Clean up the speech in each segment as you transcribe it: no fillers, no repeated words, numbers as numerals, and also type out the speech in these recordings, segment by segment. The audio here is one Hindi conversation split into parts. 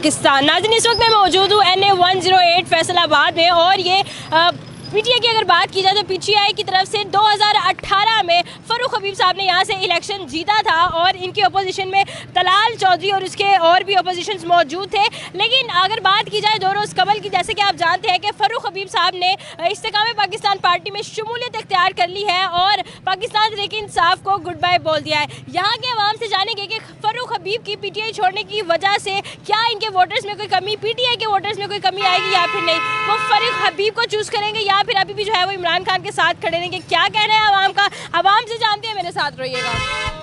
पाकिस्तान। नाज़रीन, इस वक्त मैं मौजूद हूँ NA 108 फैसलाबाद में और ये PTI की अगर बात की जाए तो PTI की तरफ से 2018 में फ़ारूक हबीब साहब ने यहाँ से इलेक्शन जीता था और इनकी अपोजिशन में तलाल चौधरी और उसके और भी अपोजिशंस मौजूद थे। लेकिन अगर बात की जाए 2 रोज़ कबल की, जैसे कि आप जानते हैं कि फ़ारूक हबीब साहब ने इस्तेकाम पाकिस्तान पार्टी में शमूलियत इख्तियार कर ली है और पाकिस्तान तहरीक इंसाफ को गुड बाय बोल दिया है। यहाँ के अवाम से जानेंगे कि फ़ारूक हबीब की PTI छोड़ने की वजह से क्या इनके वोटर्स में कोई कमी, PTI के वोटर्स में कोई कमी आएगी या फिर नहीं, वो फ़ारूक हबीब को चूज़ करेंगे या फिर अभी भी जो है वो इमरान खान के साथ खड़े रहेंगे। क्या कह रहे हैं आवाम का, आवाम से जानते हैं, मेरे साथ रहिएगा।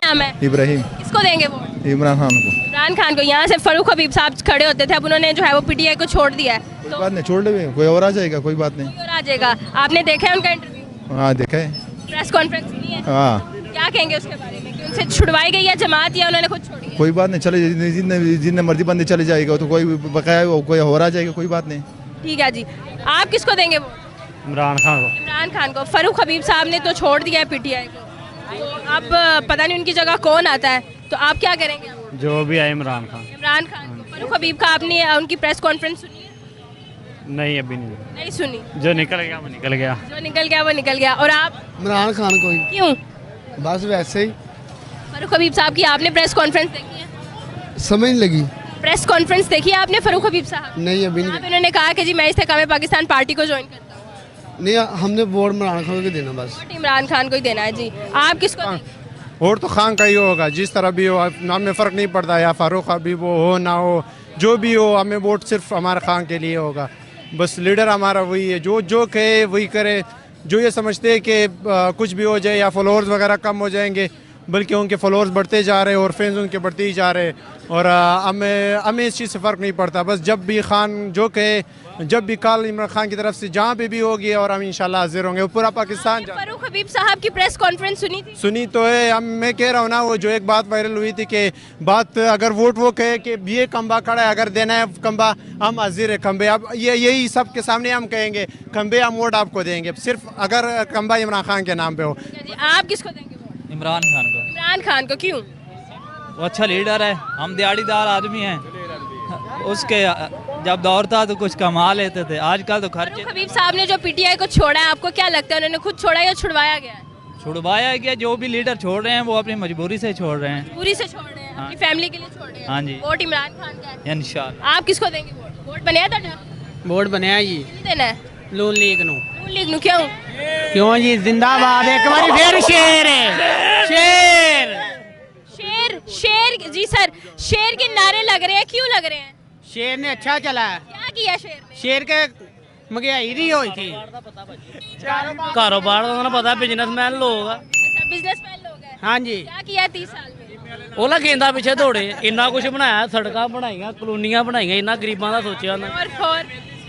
नाम है इब्राहिम। किसको देंगे वोट? इमरान खान को। इमरान खान को। यहाँ से फ़ारूक हबीब साहब खड़े होते थे, अब उन्होंने जो है वो PTI को छोड़ दिया है। कोई बात नहीं, छोड़ दे, कोई और आ जाएगा, कोई बात नहीं। कोई और आ जाएगा। आपने देखा है उनका इंटरव्यू? हाँ देखा है। प्रेस कॉन्फ्रेंस सुनी है? हाँ। क्या कहेंगे उसके बारे में कि उनसे छुड़वाई गई या जमात या उन्होंने खुद छोड़ी? कोई बात नहीं, चले जितने मर्जी बंदे चले जाएगा तो कोई बकाया कोई और आ जाएगा, कोई बात नहीं। ठीक है जी। आप किसको देंगे वोट? इमरान खान को। इमरान खान को। फ़ारूक हबीब साहब ने तो छोड़ दिया है PTI को, तो अब पता नहीं उनकी जगह कौन आता है, तो आप क्या करेंगे? जो भी है इमरान खान। इमरान खान को। फ़ारूक हबीब का आपने उनकी प्रेस कॉन्फ्रेंस सुनी है? नहीं अभी नहीं सुनी। जो निकल गया वो निकल गया। जो निकल गया वो निकल गया। और आप? इमरान खान को ही। क्यों? बस वैसे ही। फ़ारूक हबीब साहब की आपने प्रेस कॉन्फ्रेंस देखी है? समझ नहीं लगी। प्रेस कॉन्फ्रेंस देखी है आपने फ़ारूक हबीब साहब? नहीं अभी यहाँ नहीं। पे उन्होंने कहा कि जी मैं इस्तेकाम पाकिस्तान पार्टी को ज्वाइन करता हूँ। नहीं हमने वोट इमरान खान को देना बस। वोट इमरान खान को ही देना है जी। आप किसको देंगे? वोट तो खान का ही होगा, जिस तरह भी हो, नाम में फ़र्क नहीं पड़ता, या फ़ारूक हबीब हो ना हो, जो भी हो, हमें वोट सिर्फ हमारे खान के लिए होगा। बस लीडर हमारा वही है, जो कहे वही करे। जो ये समझते हैं कि कुछ भी हो जाए या फॉलोअर्स वगैरह कम हो जाएंगे, बल्कि उनके फॉलोअर्स बढ़ते जा रहे हैं और फैंस उनके बढ़ते ही जा रहे हैं। और हमें इस चीज़ से फ़र्क नहीं पड़ता। बस जब भी खान जो कहे, जब भी कॉल इमरान खान की तरफ से जहाँ पे भी होगी, और हम इंशाल्लाह हाजिर होंगे। पूरा पाकिस्तान फ़ारूक हबीब साहब की प्रेस कॉन्फ्रेंस सुनी थी? सुनी तो है। मैं कह रहा हूँ ना, वो जो एक बात वायरल हुई थी कि बात अगर वोट वो कहे कि ये खंबा खड़ा है, अगर देना है खंबा, हम हाजिर है खंबे। अब यही सबके सामने हम कहेंगे खंबे, हम वोट आपको देंगे सिर्फ अगर खंबा इमरान खान के नाम पे हो। आप किसको देंगे? इमरान खान को। इमरान खान को। क्यों? वो अच्छा लीडर है, हम दिहाड़ीदार आदमी हैं, उसके जब दौर था तो कुछ कमा लेते थे, आजकल तो खर्चे। फ़ारूक हबीब साहब ने जो PTI को छोड़ा है, आपको क्या लगता है उन्होंने खुद छोड़ा या छुड़वाया गया है? छुड़वाया गया। जो भी लीडर छोड़ रहे हैं वो अपनी मजबूरी से छोड़ रहे हैं, पूरी से छोड़ रहे हैं, अपनी फैमिली के लिए छोड़ रहे हैं। हाँ जी। वोट इमरान खान का है। इंशाल्लाह। आप किसको देंगे वोट? वोट बनया था? वोट बनया जी किसको देना है? नून लीग नु। नून लीग नु। क्यों? क्यों जी, जिंदाबाद। एक बार फिर शेर है, शेर शेर। शेर जी सर, शेर के नारे लग रहे हैं, क्यों लग रहे हैं? शेर ने अच्छा चला। क्या किया शेर ने? शेर के महंगाई नहीं हुई थी। कारोबार का पता, बिजनेसमैन लोग। अच्छा, बिजनेसमैन लोग हैं। हाँ जी। क्या किया 30 साल में? ओला गेंदा पिछे दौड़े, इन्ना कुछ बनाया, सड़ਕਾਂ बनाईਆਂ, कॉलोनियां बनाईਆਂ, इन्ना गरीबां दा सोचिਆ ना। और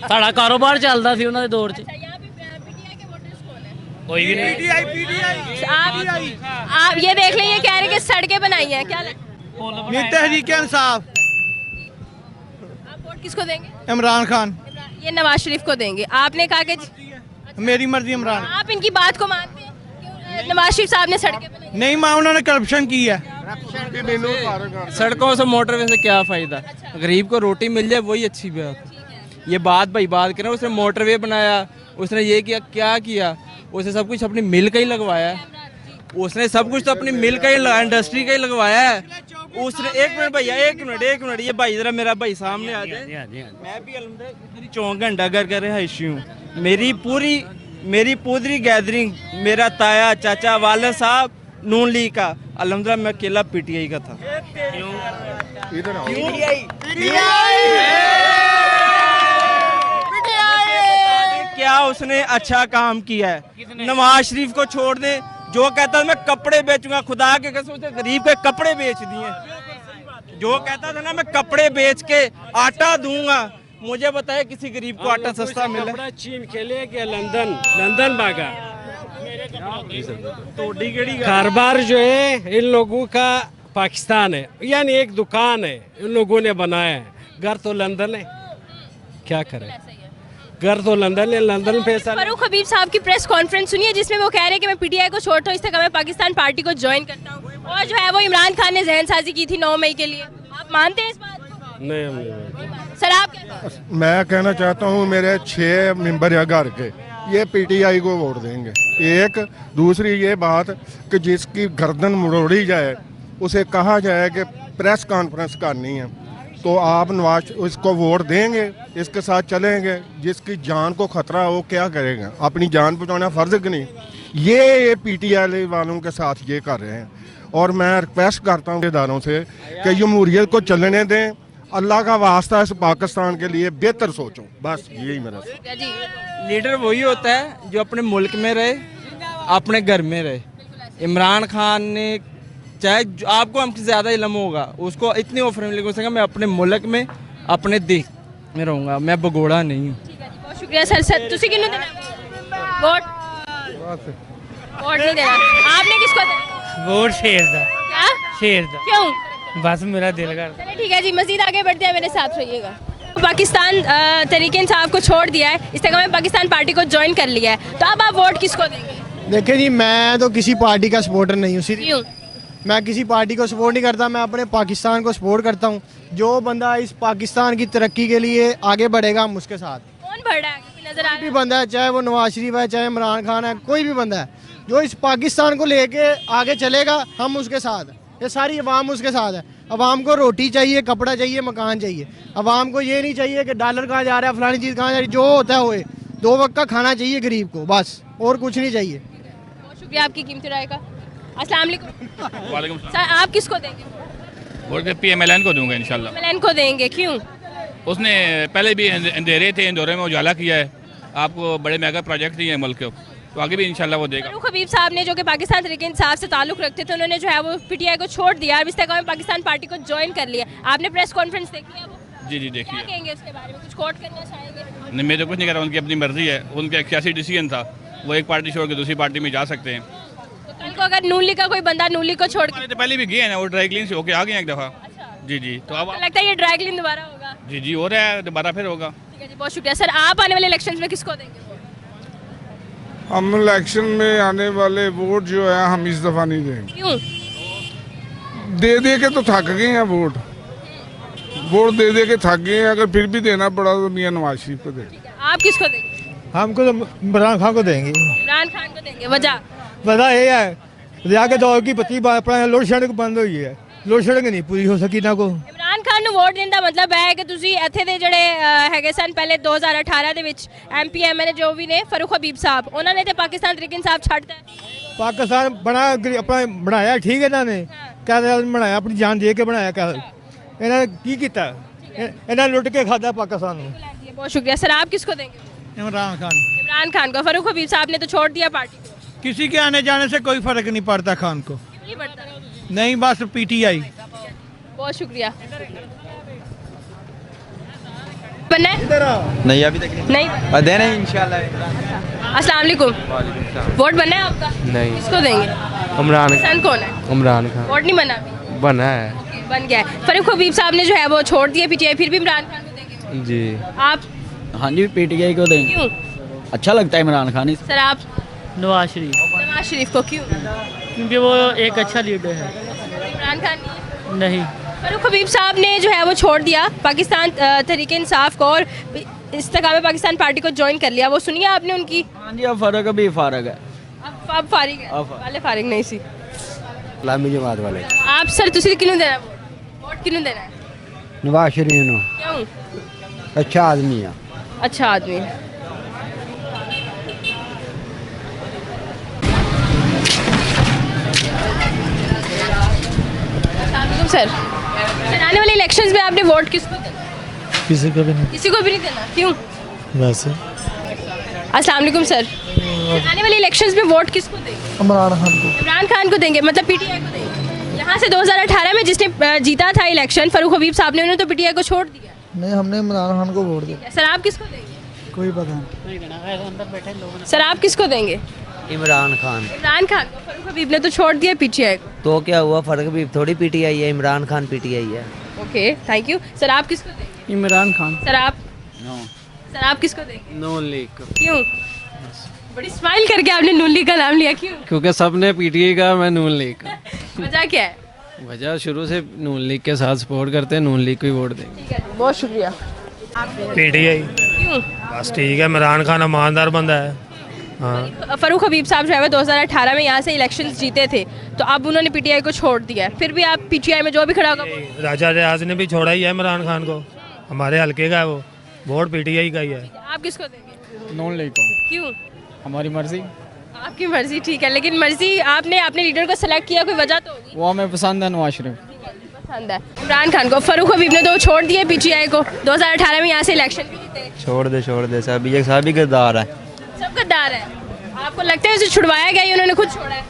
साड़ा कारोबार चलदा सी उन्हां दे दौर च। अच्छा, यहाँ पे PTI के वोटर्स कौन है? कोई भी नहीं। आप ये देख लें, ये कह रहे हैं कि सड़कें बनाई हैं, क्या लगता है? ये तहरीक इंसाफ। आप वोट किसको देंगे? इमरान खान। ये नवाज शरीफ को देंगे। आपने कहा कि मेरी मर्जी इमरान। आप इनकी बात को मानते हैं कि नवाज शरीफ साहब ने सड़कें बनाई? नहीं मां, उन्होंने करप्शन की है। सड़कों से मोटरवे से क्या फ़ायदा? गरीब को रोटी मिल जाए वही अच्छी बात है। ये बात भाई बात करें, उसने मोटरवे बनाया, उसने ये किया, क्या किया? उसने सब कुछ अपनी मिल का ही लगवाया है। उसने सब कुछ तो अपनी मिल का ही, इंडस्ट्री का ही लगवाया है उसने। एक मिनट भैया, एक मिनट, ये भाई जरा मेरा भाई सामने आ जाए। मैं भी अलहमदुलिल्लाह 4 घंटा घर कर रहायशी हूँ। मेरी पूरी गैदरिंग, मेरा ताया, चाचा, वाले साहब नून लीग का, अलहमदुलिल्लाह मैं अकेला PTI का था। क्या उसने अच्छा काम किया है? नवाज शरीफ को छोड़ दे, जो कहता था मैं कपड़े बेचूंगा, खुदा के कसम से गरीब के कपड़े बेच दिए। जो कहता था ना मैं कपड़े बेच के आटा दूंगा, मुझे बताए किसी गरीब को आटा सस्ता मिला? चीन के लिए गया, लंदन भागा। कारोबार जो है इन लोगों का पाकिस्तान है, यानी एक दुकान है इन लोगों ने बनाया है। घर तो लंदन है, क्या करें? घर तो लंदन है, लंदन पैसा। फ़ारूक हबीब साहब की प्रेस कॉन्फ्रेंस सुनिए, जिसमें वो कह रहे हैं कि मैं PTI को छोड़ता हूँ, इस्तेकाम पाकिस्तान पार्टी को ज्वाइन करता हूँ। और जो है वो इमरान खान ने जहन साजी की थी 9 मई के लिए। आप मानते हैं इस बात को? नहीं हम नहीं। सर आप क्या कहेंगे? मैं कहना चाहता हूँ मेरे 6 मेंबर है घर के, ये पीटीआई को वोट देंगे। एक दूसरी ये बात कि जिसकी गर्दन मरोड़ी जाए उसे कहा जाए कि प्रेस कॉन्फ्रेंस करनी है, तो आप नवाज इसको वोट देंगे, इसके साथ चलेंगे। जिसकी जान को खतरा हो क्या करेगा? अपनी जान बचाना फ़र्ज कि नहीं? ये पीटीआई वालों के साथ ये कर रहे हैं। और मैं रिक्वेस्ट करता हूँ इदारों से कि जमहूरियत को चलने दें। अल्लाह का वास्ता इस पाकिस्तान के लिए बेहतर सोचो, बस यही मेरा जी लीडर वही होता है जो अपने मुल्क में रहे, अपने घर में रहे। इमरान खान ने चाहे आपको हमसे ज़्यादा इल्म होगा, उसको इतनी ऑफर मिलेगी उसने कहा मैं अपने मुल्क में अपने देश में रहूँगा, मैं भगोड़ा नहीं हूँ। बहुत शुक्रिया सर। सर तुसी किन्नू देना वोट? वोट नहीं देना। आपने किसको देना? वोट शेर दा क्या? शेर दा क्यों? बस मेरा दिल कर चलिए ठीक है जी, मज़ीद आगे बढ़ते हैं, मेरे साथ रहिएगा। पाकिस्तान तहरीक इंसाफ को छोड़ दिया है, इस तरह में पाकिस्तान पार्टी को ज्वाइन कर लिया है, तो अब आप वोट किसको देंगे? देखिए जी, मैं तो किसी पार्टी का सपोर्टर नहीं हूँ। क्यों? मैं किसी पार्टी को सपोर्ट नहीं करता, मैं अपने पाकिस्तान को सपोर्ट करता हूँ। जो बंदा इस पाकिस्तान की तरक्की के लिए आगे बढ़ेगा हम उसके साथ। कौन बढ़ रहा है? कोई नजर आ कोई भी रहा है? बंदा है, चाहे वो नवाज शरीफ है, चाहे इमरान खान है, कोई भी बंदा है जो इस पाकिस्तान को लेके आगे चलेगा, हम उसके साथ हैं। ये सारी अवाम उसके साथ है। अवाम को रोटी चाहिए, कपड़ा चाहिए, मकान चाहिए। अवाम को ये नहीं चाहिए कि डॉलर कहाँ जा रहा है, फलानी चीज़ कहाँ जा रही है। जो होता है होए, 2 वक्त का खाना चाहिए गरीब को, बस, और कुछ नहीं चाहिए। बहुत शुक्रिया आपकी कीमती राय का। अस्सलाम वालेकुम। वालेकुम सर आप किसको देंगे? वोट PMLN को दूंगा इंशाल्लाह। PMLN को देंगे, क्यों? उसने पहले भी अंधेरे थे, इंदौरे में उजाला किया है, आपको बड़े मेगा प्रोजेक्ट दिए हैं मुल्क को, तो आगे भी इंशाल्लाह वो देगा। फारूक हबीब साहब ने, जो कि पाकिस्तान तहरीक इंसाफ से ताल्लुक रखते थे, उन्होंने जो है वो पीटीआई को छोड़ दिया और इस तरह में पाकिस्तान पार्टी को ज्वाइन कर लिया। आपने प्रेस कॉन्फ्रेंस देखी है वो? जी क्या देखिए। कहेंगे उसके बारे में? कुछ कोट करना चाहेंगे? नहीं, मैं तो कुछ नहीं कर रहा, उनकी अपनी मर्जी है, उनका एक सियासी डिसीजन था, वो एक पार्टी छोड़ के दूसरी पार्टी में जा सकते हैं। तो कल को अगर नून लीग का कोई बंदा नून लीग को छोड़ के, तो पहले भी गए हैं ना, वो ड्राई क्लीन से होके आ गए हैं एक दफ़ा। जी तो अब तो लगता है ये ड्राई क्लीन दोबारा होगा? जी हो रहा है, दोबारा फिर होगा। ठीक है जी, बहुत शुक्रिया सर। आप आने वाले इलेक्शन में किसको देंगे? हम इलेक्शन में आने वाले वोट जो है हम इस दफ़ा नहीं देंगे। क्यों? दे के तो थक गए हैं वोट दे के थक गए हैं। अगर फिर भी देना पड़ा तो मियां नवाज शरीफ को देंगे। आप किसको देंगे? हमको तो इमरान खान को देंगे। इमरान खान को देंगे, वजह ये है, रिया के दौर की 25 लोड शेडिंग बंद हुई है, लोड शेडिंग नहीं पूरी हो सकी ना को। इमरान खान ਨੂੰ ਵੋਟ ਦੇਣ ਦਾ ਮਤਲਬ ਹੈ ਕਿ ਤੁਸੀਂ ਇੱਥੇ ਦੇ ਜਿਹੜੇ ਹੈਗੇ ਸਨ ਪਹਿਲੇ 2018 ਦੇ ਵਿੱਚ MP MLA ਜੋ ਵੀ ਨੇ ਫਾਰੂਕ ਹਬੀਬ ਸਾਹਿਬ, ਉਹਨਾਂ ਨੇ ਤੇ ਪਾਕਿਸਤਾਨ ਤਹਿਰੀਕ इंसाफ ਛੱਡਤਾ पाकिस्तान बना अपना बनाया ठीक है इन्होंने, क्या बनाया अपनी जान दे के बनाया, क्या इन्होंने की किया, इन्होंने लुट के खाता पाकिस्तान को। बहुत शुक्रिया सर। आप किसको देंगे? इमरान खान। इमरान खान को। फारूक हबीब साहब ने तो छोड़ दिया पार्टी को। किसी के आने जाने से कोई फर्क नहीं पड़ता खान को, नहीं पड़ता? नहीं, बस PTI। बहुत शुक्रिया। बनना है? नहीं अभी तक नहीं देना इंशाल्लाह। अस्सलाम वालेकुम। वोट बनना है आपका? नहीं। किसको देंगे? इमरान पसंद कौन है? इमरान खान वोट नहीं बना अभी? बना है बन गया है। फारूक हबीब साहब ने जो है वो छोड़ दिया PTI, फिर भी इमरान खान को देंगे? जी। आप? हाँ जी, PTI को देंगे। क्यों? अच्छा लगता है इमरान खान। सर आप? नवाज शरीफ, नवाज शरीफ को। क्यों? क्योंकि वो एक अच्छा लीडर है। इमरान खान नहीं, फारूक हबीब साहब ने जो है वो छोड़ दिया पाकिस्तान तहरीक इंसाफ को और इस्तेकाम पाकिस्तान पार्टी को ज्वाइन कर लिया। वो सुनिए आपने उनकी? हाँ जी, अब फर्क अभी फारग है। अब फारिग है, पहले फारिग नहीं सी। इस्लामी जमात वाले आप सर तुसी किन्नू देना वोट? किन्नू देना है? नवाज शरीफ नो क्यों? अच्छा आदमी है। अच्छा आदमी है। सर आने वाले इलेक्शंस में आपने वोट किसको देना? किसी को भी नहीं। किसी को भी नहीं देना? क्यों? वैसे अस्सलाम वालेकुम सर। आने वाले इलेक्शंस में वोट किसको देंगे? इमरान खान को। इमरान खान को देंगे, मतलब PTI को देंगे। यहाँ से 2018 में जिसने जीता था इलेक्शन फारूक हबीब साहब ने, उन्होंने तो PTI को छोड़ दिया। नहीं, हमने इमरान खान को वोट दिया। सर आप किसको देंगे? कोई पता नहीं। सर आप किसको देंगे? इमरान खान। इमरान खान को। फारूक हबीब ने तो छोड़ दिया PTI को। तो क्या हुआ, फर्क भी थोड़ी PTI है, इमरान खान PTI है। Okay thank you. सर आप किसको देंगे? इमरान खान। सर आप? सर आप किसको देंगे? नून लीग। क्यों? बड़ी स्माइल करके आपने नून लीग का नाम लिया, क्यों? क्योंकि सबने PTI का, मैं नून लीग का। वजह क्या है? वजह शुरू से नून लीग के साथ सपोर्ट करते हैं, नून लीग को ही वोट देंगे। ठीक है, बहुत शुक्रिया। पीटीआई क्यों? बस ठीक है, इमरान खान ईमानदार बंदा है। हाँ, फरूख हबीब साहब जो है वो 2018 में यहाँ से इलेक्शन जीते थे, तो अब उन्होंने पीटीआई को छोड़ दिया है, फिर भी आप पीटीआई में जो भी खड़ा होगा राजा रियाज ने भी छोड़ा ही है इमरान खान को, हमारे हल्के का है वो, वोट पीटीआई का ही है। आप किसको देंगे? नून लीग को। क्यों? हमारी मर्जी। आपकी मर्जी, ठीक है, लेकिन मर्जी आपने अपने लीडर को सेलेक्ट किया, कोई वजह तो होगी। वो हमें पसंद है, नवाज शरीफ पसंद है। इमरान खान को फरूख हबीब ने तो छोड़ दिए पीटीआई को, 2018 में यहाँ से इलेक्शन भी जीते। छोड़ दे सभी गद्दार है। सब गद्दार है। आपको लगता है उसे छुड़वाया गया, उन्होंने खुद छोड़ा है?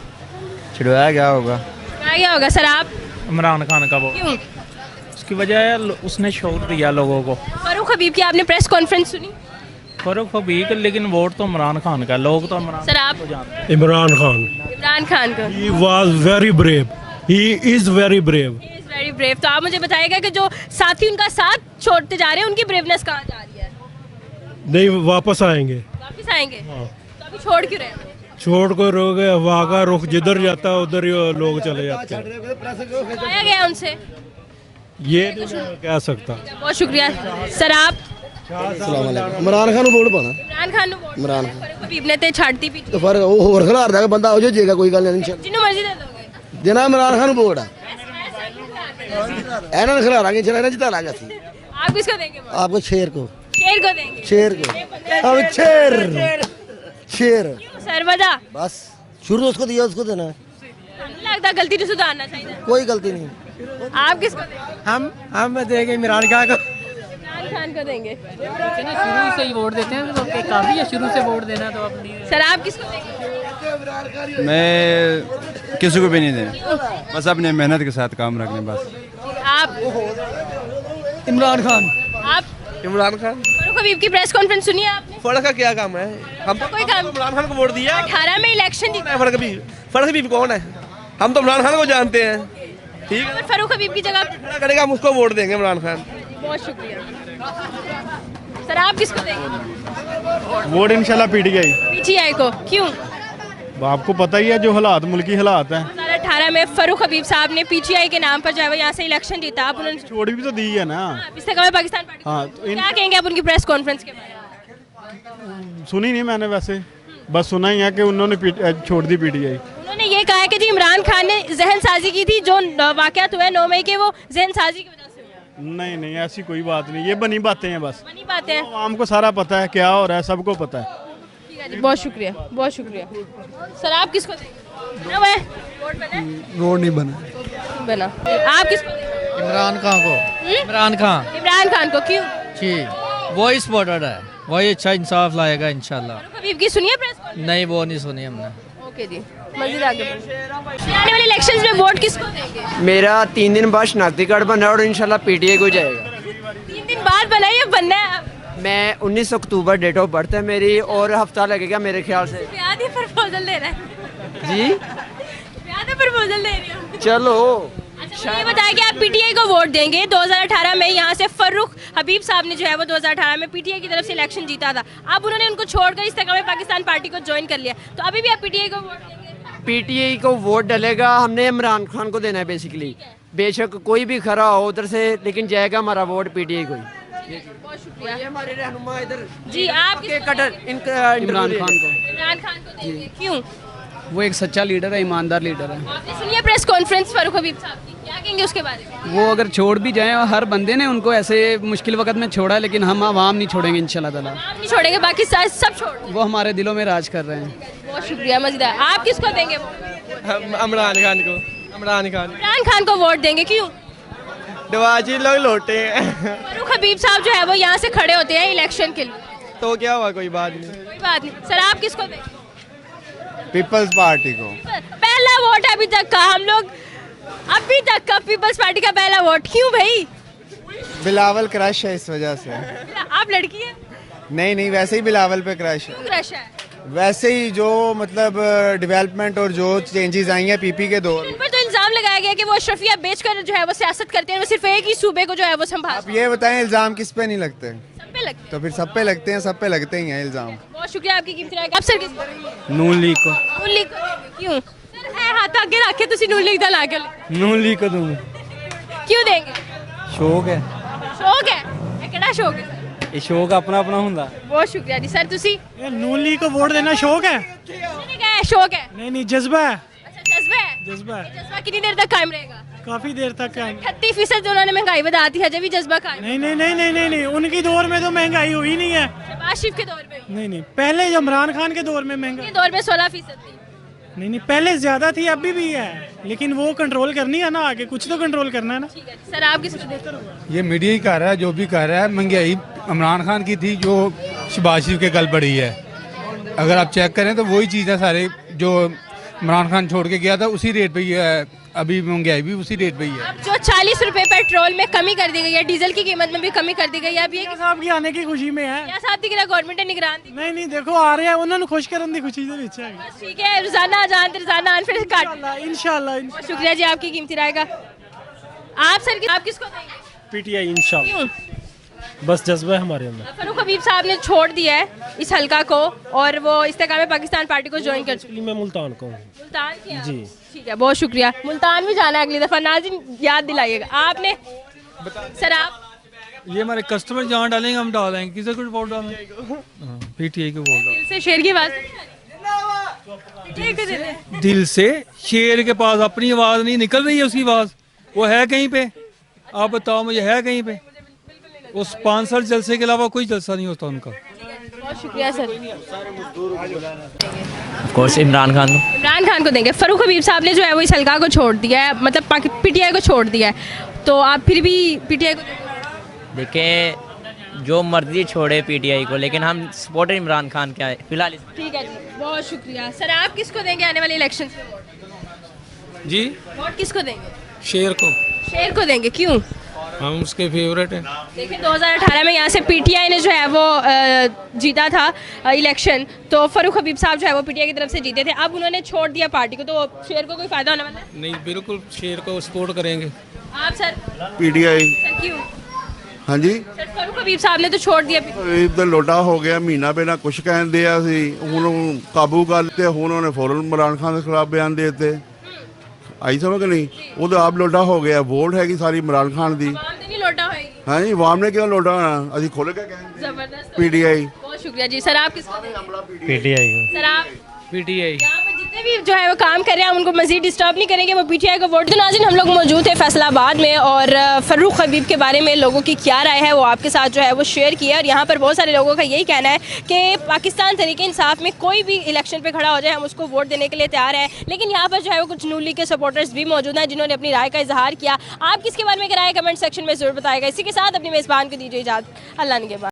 छुड़वाया क्या होगा? छुड़वाया गया होगा। सर आप? इमरान खान का वो। क्यों? उसकी वजह है उसने छोड़ दिया लोगों को। फरूख हबीब की आपने प्रेस कॉन्फ्रेंस सुनी? फरूख हबीब, लेकिन वोट तो इमरान खान का, लोग तो इमरान। सर आप? इमरान खान, इमरान खान को। he was very brave, he is very brave। He is very brave। तो आप मुझे बताइएगा कि जो साथी उनका साथ छोड़ते जा रहे हैं, उनकी ब्रेवनेस कहाँ जा रही है? नहीं, वापस आएंगे। वापस आएंगे? तो अभी छोड़ क्यों रहे हैं? छोड़ कर रोगे, हवा का रुख जिधर जाता है उधर ही लोग चले जाते हैं। आया गया उनसे? ये नहीं कह सकता। बहुत शुक्रिया। सर आप? इमरान खान वोट पाना। इमरान खान ਨੂੰ ਵੋਟ इमरान फरूख हबीब ने ਤੇ ਛੱਡਤੀ ਵੀ तो पर वो होर खिलार देगा बंदा हो जाएगा, कोई गल नहीं। ਜਿੰਨੂੰ ਮਰਜ਼ੀ ਦੇ ਦੋਗੇ? देना इमरान खान वोट है, ऐना खिलारांगे, चला जिता लागा सी। आप किसको देंगे वोट? आपको शेर को, शेर को देंगे। शेर को, अब शेर सर वजह? बस शुरू से उसको दिया, उसको देना है, नहीं लगता गलती तो सुधारना चाहिए। कोई गलती नहीं। आप किसको देंगे? हम देंगे इमरान खान को। इमरान खान को देंगे। शुरू से ही वोट देते हैं तो काफ़ी है, शुरू से वोट देना तो अपनी। सर आप किसको देंगे? मैं किसी को भी नहीं देना, बस अपने मेहनत के साथ काम रखने बस। आप? इमरान खान। आप? इमरान खान। फरूख हबीब की प्रेस कॉन्फ्रेंस सुनी है आपने? फर्क का क्या काम है? हम तो कोई काम? इमरान खान को वोट दिया। 18 में इलेक्शन जीता। फर्क भी कौन है? हम तो इमरान खान को जानते हैं, ठीक है। अगर फरूख हबीब की जगह खड़ा करेगा हम उसको वोट देंगे, इमरान खान। बहुत शुक्रिया। सर आप किसको देंगे? वोट इंशाल्लाह पीटीआई। पीटीआई को। क्यों? आपको पता ही है जो हालात, मुल्की हालात हैं। 2018 में फरूख हबीब साहब ने पीटीआई के नाम पर जो है वो यहाँ से इलेक्शन जीता, आप उन्होंने छोड़ भी तो दी है ना। इस्तेकाल पाकिस्तान पार्टी। हाँ, तो क्या कहेंगे आप उनकी प्रेस कॉन्फ्रेंस के बारे में? सुनी नहीं मैंने, वैसे बस सुना ही है कि उन्होंने छोड़ दी पीटीआई। उन्होंने ये कहा है कि जी इमरान खान ने जहन साजी की थी, जो वाकयात हुए 9 मई के, वो जहन साजी की वजह से हुए। नहीं, ऐसी कोई बात नहीं, ये बनी बातें हैं बस। बनी बातें हैं। आवाम को सारा पता है क्या हो रहा है, सबको पता है। ठीक है जी, बहुत शुक्रिया, बहुत शुक्रिया। सर आप किसको देंगे? बना हुआ है? वोट बना है? रोड नहीं बना। बना। आप किसको देंगे? इमरान खान को। इमरान खान। इमरान खान को। क्यों? जी, वही सपोर्टर है, वही अच्छा इंसाफ लाएगा इंशाल्लाह। फरूख हबीब की सुनिए प्रेस कॉन्फ्रेंस? नहीं, वो नहीं सुनी हमने। ओके जी, मजीद आगे बढ़िए। आने वाले इलेक्शंस में वोट किसको देंगे? मेरा 3 दिन बाद शनाख्ती कार्ड बना है और इंशाल्लाह पीटीआई को जाएगा। 3 दिन बाद बना है या बनना है? मैं 19 अक्टूबर डेट ऑफ बर्थ है मेरी, और हफ्ता लगेगा मेरे ख्याल से। ब्याह दी प्रपोजल दे रहा है जी, ब्याह दी प्रपोजल दे रही हूँ। चलो। अच्छा मुझे ये बताया कि आप पीटीआई को वोट देंगे। 2018 में यहाँ से फरूख हबीब साहब ने जो है वो 2018 में पीटीआई की तरफ से इलेक्शन जीता था, अब उन्होंने उनको छोड़कर इस्तेकाल पाकिस्तान पार्टी को ज्वाइन कर लिया, तो अभी भी आप पीटीआई को वोट देंगे? पीटीआई को वोट डलेगा, हमने इमरान खान को देना है बेसिकली। बेशक कोई भी खड़ा हो उधर से, लेकिन जाएगा हमारा वोट पीटीआई को ही। बहुत शुक्रिया। ये हमारे रहनुमा इधर जी आप के कटर इमरान खान को। इमरान खान को देंगे। क्यों? वो एक सच्चा लीडर है, ईमानदार लीडर है। आपने सुनिए प्रेस कॉन्फ्रेंस फरूख हबीब साहब की, क्या कहेंगे उसके बारे में? वो अगर छोड़ भी जाएं, और हर बंदे ने उनको ऐसे मुश्किल वक्त में छोड़ा, लेकिन हम आवाम नहीं छोड़ेंगे इंशाल्लाह ताला। आप नहीं छोड़ेंगे, बाकी सब छोड़ देंगे। वो हमारे दिलों में राज कर रहे हैं। बहुत शुक्रिया मजीदार। आप किसको देंगे? इमरान खान को। इमरान खान को वोट देंगे। क्यों? नवाजी लोग लौटे हैं फरूख हबीब साहब जो है वो यहाँ से खड़े होते हैं इलेक्शन के लिए, तो क्या हुआ, कोई बात नहीं। कोई बात नहीं। सर आप किसको देंगे? पीपल्स पार्टी को। पहला वोट अभी तक का हम लोग, अभी तक का पीपल्स पार्टी का पहला वोट। क्यों भाई? बिलावल क्रश है इस वजह से। आप लड़की है? नहीं, वैसे ही बिलावल पे क्रश है। क्यों क्रश है? वैसे ही जो मतलब डेवलपमेंट और जो चेंजेस आई हैं पीपी के दौर। इन पर तो इल्जाम लगाया गया कि वो अशरफिया बेचकर जो है वो सियासत करते हैं, वो सिर्फ एक ही सूबे को जो है वो संभाल। आप ये बताएं इल्जाम किस पे नहीं लगते? सब पे लगते हैं। तो फिर सब पे लगते हैं, सब पे लगते ही हैं इल्जाम। बहुत शुक्रिया आपकी कीमती राय का। आप सर किसको? नून लीग को। नून लीग को देंगे। क्यों? ਹੱਥ ਅੱਗੇ ਰੱਖ ਕੇ ਤੁਸੀਂ ਨੂਨ ਲੀਗ ਦਾ ਲਾ ਕੇ नून लीग को दूंगा ਕਿਉਂ ਦੇਂਗੇ? शौक है ਸ਼ੌਕ ਹੈ? ਇਹ ਕਿਹੜਾ ਸ਼ੌਕ ਹੈ? ये शौक अपना अपना हुंदा ਬਹੁਤ ਸ਼ੁਕਰੀਆ ਜੀ ਸਰ। ਤੁਸੀਂ नून लीग को वोट देना शौक है? ਕਿਹਨੇ ਕਹਾ ਸ਼ੌਕ ਹੈ? नहीं नहीं जज्बा है, ਅੱਛਾ ਜਜ਼ਬਾ ਹੈ। जज्बा है, जज्बा कितनी देर तक कायम रहेगा? काफी देर तक है। 38% उन्होंने महंगाई बढ़ा दी है, जब भी जज्बा कायम। नहीं नहीं नहीं नहीं नहीं नहीं उनकी दौर में तो महंगाई हुई नहीं है। शहबाज शरीफ के दौर में हुई। नहीं नहीं पहले इमरान खान के दौर में महंगाई, के दौर में 16% थी। नहीं नहीं पहले ज्यादा थी, अभी भी है, लेकिन वो कंट्रोल करनी है ना, आगे कुछ तो कंट्रोल करना है ना। ठीक है जी। सर आप किसको देते हो? ये मीडिया ही कह रहा है, जो भी कह रहा है महंगाई इमरान खान की थी जो शहबाज शरीफ के कल बढ़ी है। अगर आप चेक करें तो वही चीज़ है सारे, जो इमरान खान छोड़ के गया था उसी रेट पे ही है, अभी महंगाई भी उसी रेट पे ही है। अब जो 40 रुपए पेट्रोल में कमी कर दी गई है, डीजल की कीमत में भी कमी कर दी गई है, अब ये साहब की आने की खुशी में है। क्या साहब दी गवर्नमेंट ने निगरान दी? नहीं नहीं देखो आ रहे हैं, उन्होंने खुश करने की खुशी से पीछे है। ठीक है, रोजाना जान रोजाना आन फिर काट। इंशाल्लाह बहुत शुक्रिया जी आपकी कीमती राय का। आप सर आप किसको देंगे? पीटीआई इंशाल्लाह, क्यों? बस जज्बा है हमारे अंदर। फरूख हबीब साहब ने छोड़ दिया है इस हलका को और वो इस्तेकाम पाकिस्तान पार्टी को ज्वाइन कर चुके हैं। मैं मुल्तान को हूँ। मुल्तान किया जी। ठीक है, बहुत शुक्रिया। मुल्तान भी जाना है अगली दफा, नाज़रीन याद दिलाइएगा। आपने सर आप ये हमारे कस्टमर जहाँ डालेंगे हम डालेंगे, किसे कुछ वोट डालेंगे? पीटीआई को वोट दिल से शेर की आवाज़ ठीक है। दिल से शेर के पास अपनी आवाज़ नहीं निकल रही है, उसकी आवाज़ वो है कहीं पे? आप बताओ मुझे, है कहीं पे? उस 5 साल जलसे के अलावा कोई जलसा नहीं होता उनका। बहुत शुक्रिया सर। कोर्स इमरान खान को। इमरान खान को देंगे। फरूख हबीब साहब ने जो है वो इस हलका को छोड़ दिया है, मतलब पीटीआई को छोड़ दिया है, तो आप फिर भी पीटीआई को देखिए जो मर्जी छोड़े पीटीआई को, लेकिन हम सपोर्टर इमरान खान क्या है फिलहाल। ठीक है जी, बहुत शुक्रिया। सर आप किसको देंगे आने वाले इलेक्शन में? जी वोट किसको देंगे? शेर को शेर को देंगे, क्यों? हम उसके फेवरेट हैं। देखिए 2018 में यहाँ से पीटीआई ने जो है वो जीता था इलेक्शन, तो फरूख हबीब साहब जो है वो पीटीआई की तरफ से जीते थे। अब उन्होंने छोड़ दिया पार्टी को, तो शेर को कोई फायदा होने वाला है? नहीं, बिल्कुल शेर को सपोर्ट करेंगे। आप सर? पीटीआई। सर क्यों? हाँ जी, सर फरूख हबीब साहब ने तो छोड़ दिया। इधर लोटा हो गया, महीना पहला कुछ कहते सी, हूँ काबू कर लेते, हूँ उन्होंने फौरन इमरान खान के खिलाफ बयान देते। आई समझ कि नहीं, वो तो आप लोटा हो गया, वोट हैगी सारी इमरान खान दी। नहीं लोटा होएगी। हाँ जी, वाम ने क्यों लोटा होना, अभी खोल के कहेंगे जबरदस्त। पीटीआई। बहुत शुक्रिया जी। सर आप किसको देंगे? पीटीआई को। सर आप? पीटीआई। यहाँ पर जितने भी जो है वो काम कर रहे हैं उनको मजीद डिस्टर्ब नहीं करेंगे, वो पीटीआई को वोट। तो नाज़रीन हम लोग मौजूद हैं फैसलाबाद में और फरूख हबीब के बारे में लोगों की क्या राय है वो आपके साथ जो है वो शेयर किया। और यहाँ पर बहुत सारे लोगों का यही कहना है कि पाकिस्तान तहरीक इंसाफ में कोई भी इलेक्शन पे खड़ा हो जाए हम उसको वोट देने के लिए तैयार हैं। लेकिन यहाँ पर जो है वो कुछ नून लीग के सपोर्टर्स भी मौजूद हैं जिन्होंने अपनी राय का इजहार किया। आप किसके बारे में राय कमेंट सेक्शन में ज़रूर बताएगा। इसी के साथ अपनी मेज़बान को दीजिए इजाज़त। अल्लाह ने के बाद।